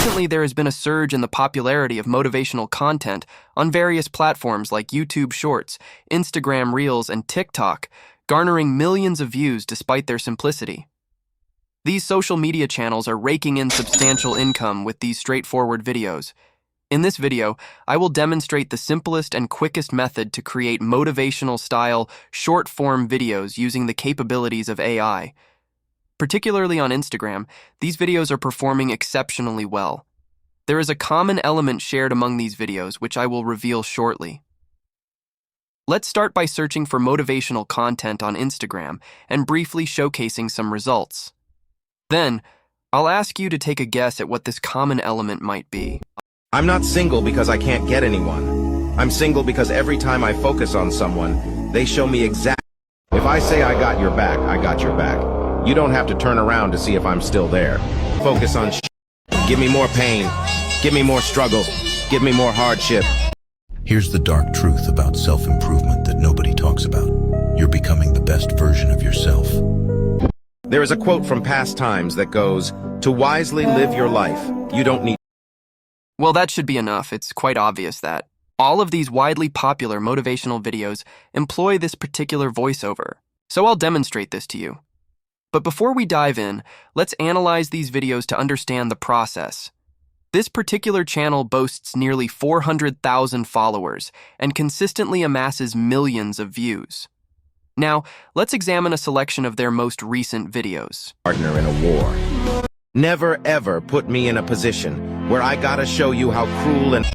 Recently, there has been a surge in the popularity of motivational content on various platforms like YouTube Shorts, Instagram Reels, and TikTok, garnering millions of views despite their simplicity. These social media channels are raking in substantial income with these straightforward videos. In this video, I will demonstrate the simplest and quickest method to create motivational-style, short-form videos using the capabilities of AI. Particularly on Instagram, these videos are performing exceptionally well. There is a common element shared among these videos, which I will reveal shortly. Let's start by searching for motivational content on Instagram and briefly showcasing some results. Then, I'll ask you to take a guess at what this common element might be. I'm not single because I can't get anyone. I'm single because every time I focus on someone, they show me exactly. If I say I got your back, I got your back. You don't have to turn around to see if I'm still there. Focus on give me more pain, give me more struggle, give me more hardship. Here's the dark truth about self-improvement that nobody talks about. You're becoming the best version of yourself. There is a quote from past times that goes, "To wisely live your life, you don't need..." Well, that should be enough. It's quite obvious that all of these widely popular motivational videos employ this particular voiceover. So I'll demonstrate this to you. But before we dive in, let's analyze these videos to understand the process. This particular channel boasts nearly 400,000 followers and consistently amasses millions of views. Now, let's examine a selection of their most recent videos. Partner in a war. Never ever put me in a position where I gotta show you how cruel and...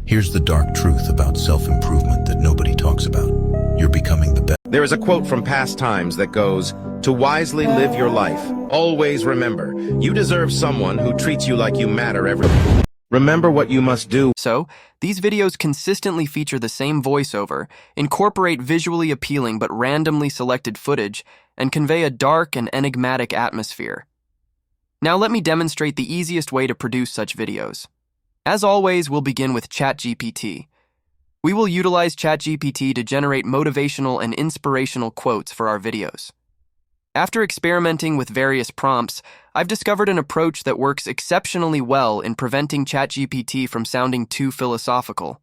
Here's the dark truth about self-improvement that nobody talks about. You're becoming the best. There is a quote from past times that goes, "To wisely live your life, always remember, you deserve someone who treats you like you matter every day. Remember what you must do." So, these videos consistently feature the same voiceover, incorporate visually appealing but randomly selected footage, and convey a dark and enigmatic atmosphere. Now let me demonstrate the easiest way to produce such videos. As always, we'll begin with ChatGPT. We will utilize ChatGPT to generate motivational and inspirational quotes for our videos. After experimenting with various prompts, I've discovered an approach that works exceptionally well in preventing ChatGPT from sounding too philosophical.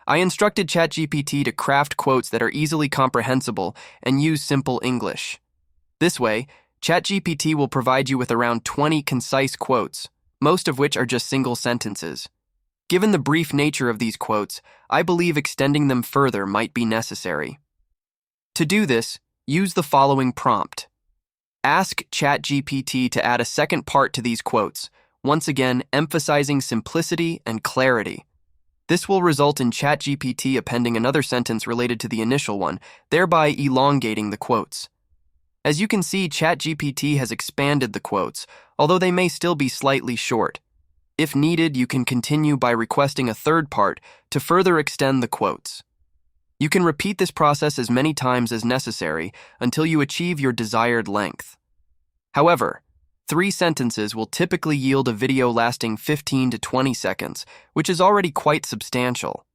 I instructed ChatGPT to craft quotes that are easily comprehensible and use simple English. This way, ChatGPT will provide you with around 20 concise quotes, most of which are just single sentences. Given the brief nature of these quotes, I believe extending them further might be necessary. To do this, use the following prompt. Ask ChatGPT to add a second part to these quotes, once again emphasizing simplicity and clarity. This will result in ChatGPT appending another sentence related to the initial one, thereby elongating the quotes. As you can see, ChatGPT has expanded the quotes, although they may still be slightly short. If needed, you can continue by requesting a third part to further extend the quotes. You can repeat this process as many times as necessary until you achieve your desired length. However, 3 sentences will typically yield a video lasting 15 to 20 seconds, which is already quite substantial.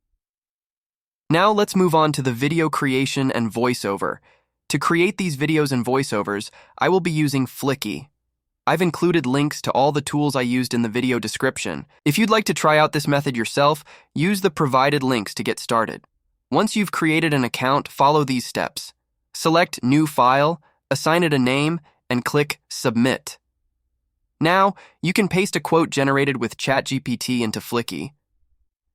Now let's move on to the video creation and voiceover. To create these videos and voiceovers, I will be using Fleeky. I've included links to all the tools I used in the video description. If you'd like to try out this method yourself, use the provided links to get started. Once you've created an account, follow these steps. Select New File, assign it a name, and click Submit. Now, you can paste a quote generated with ChatGPT into Fleeky.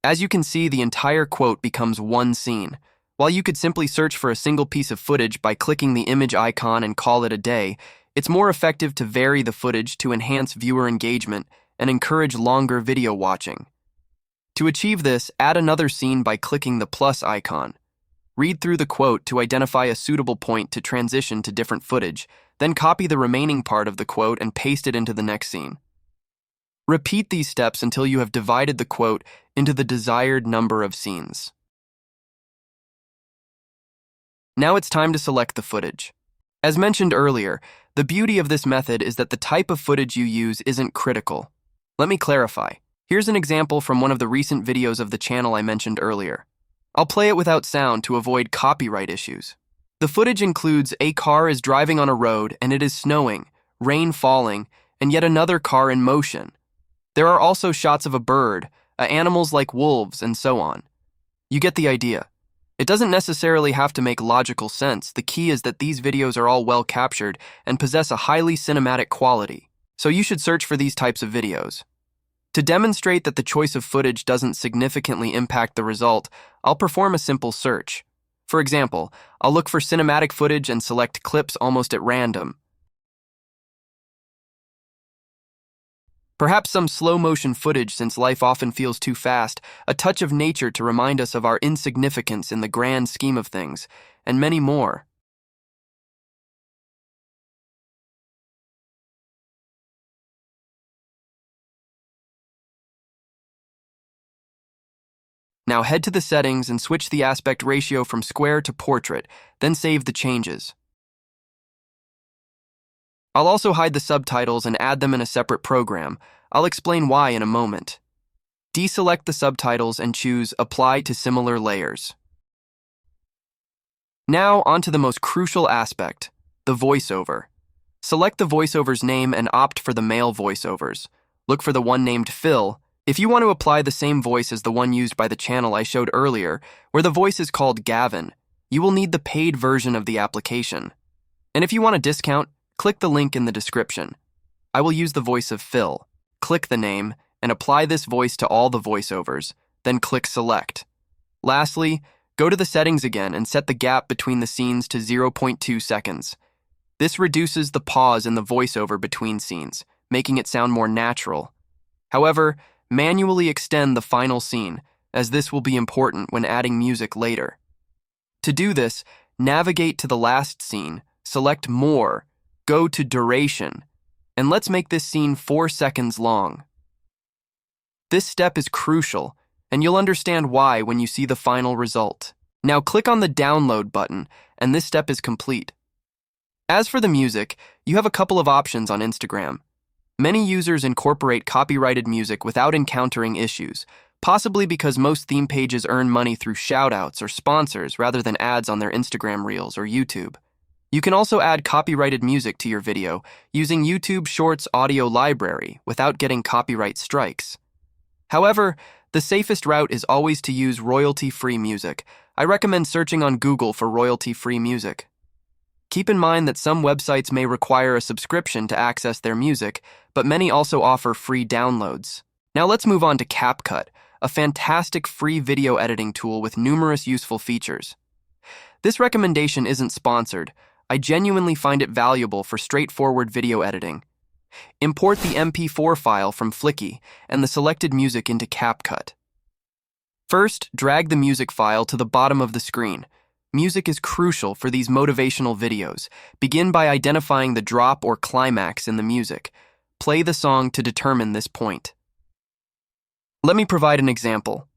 As you can see, the entire quote becomes one scene. While you could simply search for a single piece of footage by clicking the image icon and call it a day, it's more effective to vary the footage to enhance viewer engagement and encourage longer video watching. To achieve this, add another scene by clicking the plus icon. Read through the quote to identify a suitable point to transition to different footage, then copy the remaining part of the quote and paste it into the next scene. Repeat these steps until you have divided the quote into the desired number of scenes. Now it's time to select the footage. As mentioned earlier, the beauty of this method is that the type of footage you use isn't critical. Let me clarify. Here's an example from one of the recent videos of the channel I mentioned earlier. I'll play it without sound to avoid copyright issues. The footage includes a car is driving on a road and it is snowing, rain falling, and yet another car in motion. There are also shots of a bird, animals like wolves, and so on. You get the idea. It doesn't necessarily have to make logical sense. The key is that these videos are all well captured and possess a highly cinematic quality. So you should search for these types of videos. To demonstrate that the choice of footage doesn't significantly impact the result, I'll perform a simple search. For example, I'll look for cinematic footage and select clips almost at random. Perhaps some slow-motion footage since life often feels too fast, a touch of nature to remind us of our insignificance in the grand scheme of things, and many more. Now head to the settings and switch the aspect ratio from square to portrait, then save the changes. I'll also hide the subtitles and add them in a separate program. I'll explain why in a moment. Deselect the subtitles and choose Apply to Similar Layers. Now onto the most crucial aspect, the voiceover. Select the voiceover's name and opt for the male voiceovers. Look for the one named Phil. If you want to apply the same voice as the one used by the channel I showed earlier, where the voice is called Gavin, you will need the paid version of the application. And if you want a discount, click the link in the description. I will use the voice of Phil. Click the name and apply this voice to all the voiceovers, then click Select. Lastly, go to the settings again and set the gap between the scenes to 0.2 seconds. This reduces the pause in the voiceover between scenes, making it sound more natural. However, manually extend the final scene, as this will be important when adding music later. To do this, navigate to the last scene, select More, go to Duration, and let's make this scene 4 seconds long. This step is crucial, and you'll understand why when you see the final result. Now click on the Download button, and this step is complete. As for the music, you have a couple of options on Instagram. Many users incorporate copyrighted music without encountering issues, possibly because most theme pages earn money through shoutouts or sponsors rather than ads on their Instagram Reels or YouTube. You can also add copyrighted music to your video using YouTube Shorts audio library without getting copyright strikes. However, the safest route is always to use royalty-free music. I recommend searching on Google for royalty-free music. Keep in mind that some websites may require a subscription to access their music, but many also offer free downloads. Now let's move on to CapCut, a fantastic free video editing tool with numerous useful features. This recommendation isn't sponsored. I genuinely find it valuable for straightforward video editing. Import the MP4 file from Fleeky and the selected music into CapCut. First, drag the music file to the bottom of the screen. Music is crucial for these motivational videos. Begin by identifying the drop or climax in the music. Play the song to determine this point. Let me provide an example.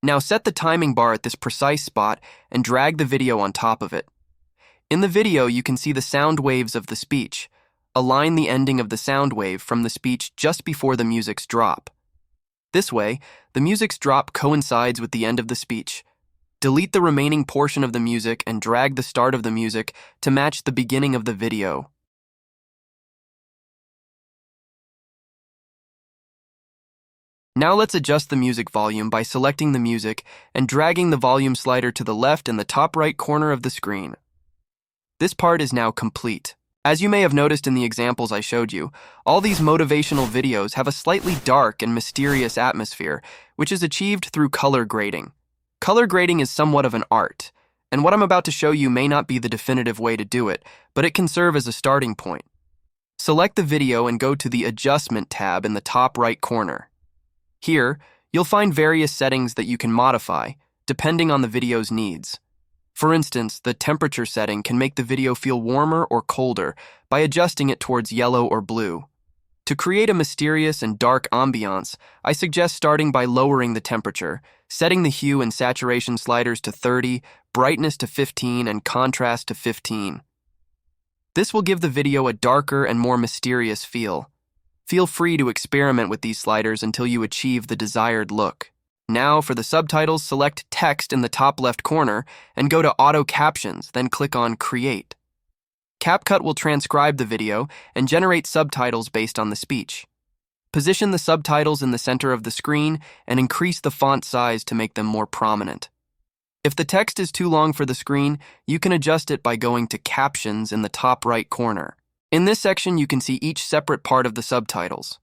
Now set the timing bar at this precise spot and drag the video on top of it. In the video, you can see the sound waves of the speech. Align the ending of the sound wave from the speech just before the music's drop. This way, the music's drop coincides with the end of the speech. Delete the remaining portion of the music and drag the start of the music to match the beginning of the video. Now let's adjust the music volume by selecting the music and dragging the volume slider to the left in the top right corner of the screen. This part is now complete. As you may have noticed in the examples I showed you, all these motivational videos have a slightly dark and mysterious atmosphere, which is achieved through color grading. Color grading is somewhat of an art, and what I'm about to show you may not be the definitive way to do it, but it can serve as a starting point. Select the video and go to the Adjustment tab in the top right corner. Here, you'll find various settings that you can modify, depending on the video's needs. For instance, the temperature setting can make the video feel warmer or colder by adjusting it towards yellow or blue. To create a mysterious and dark ambiance, I suggest starting by lowering the temperature, setting the hue and saturation sliders to 30, brightness to 15, and contrast to 15. This will give the video a darker and more mysterious feel. Feel free to experiment with these sliders until you achieve the desired look. Now, for the subtitles, select Text in the top left corner and go to Auto Captions, then click on Create. CapCut will transcribe the video and generate subtitles based on the speech. Position the subtitles in the center of the screen and increase the font size to make them more prominent. If the text is too long for the screen, you can adjust it by going to Captions in the top right corner. In this section, you can see each separate part of the subtitles.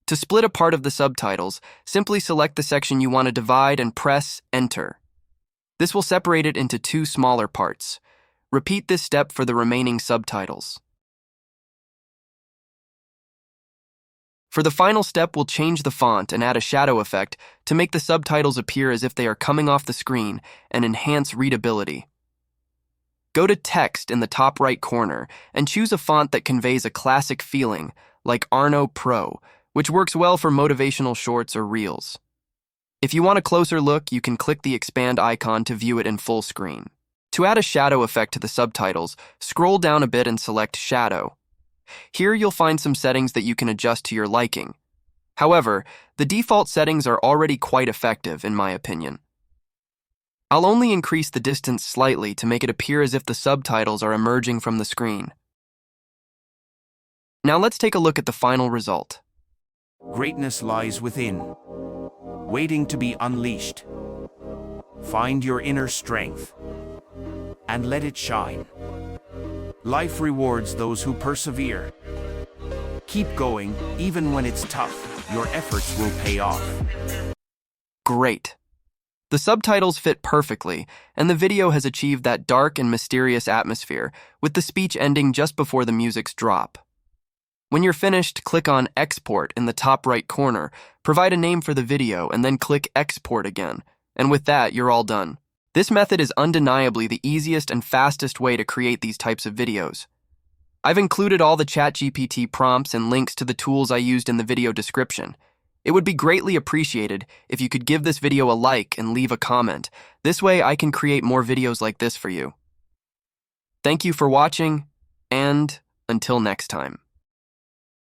To split a part of the subtitles, simply select the section you want to divide and press Enter. This will separate it into two smaller parts. Repeat this step for the remaining subtitles. For the final step, we'll change the font and add a shadow effect to make the subtitles appear as if they are coming off the screen and enhance readability. Go to Text in the top right corner and choose a font that conveys a classic feeling, like Arno Pro, which works well for motivational shorts or reels. If you want a closer look, you can click the expand icon to view it in full screen. To add a shadow effect to the subtitles, scroll down a bit and select Shadow. Here you'll find some settings that you can adjust to your liking. However, the default settings are already quite effective, in my opinion. I'll only increase the distance slightly to make it appear as if the subtitles are emerging from the screen. Now let's take a look at the final result. Greatness lies within, waiting to be unleashed. Find your inner strength and let it shine. Life rewards those who persevere. Keep going, even when it's tough. Your efforts will pay off. Great. The subtitles fit perfectly, and the video has achieved that dark and mysterious atmosphere, with the speech ending just before the music's drop. When you're finished, click on Export in the top right corner, provide a name for the video, and then click Export again. And with that, you're all done. This method is undeniably the easiest and fastest way to create these types of videos. I've included all the ChatGPT prompts and links to the tools I used in the video description. It would be greatly appreciated if you could give this video a like and leave a comment. This way I can create more videos like this for you. Thank you for watching, and until next time.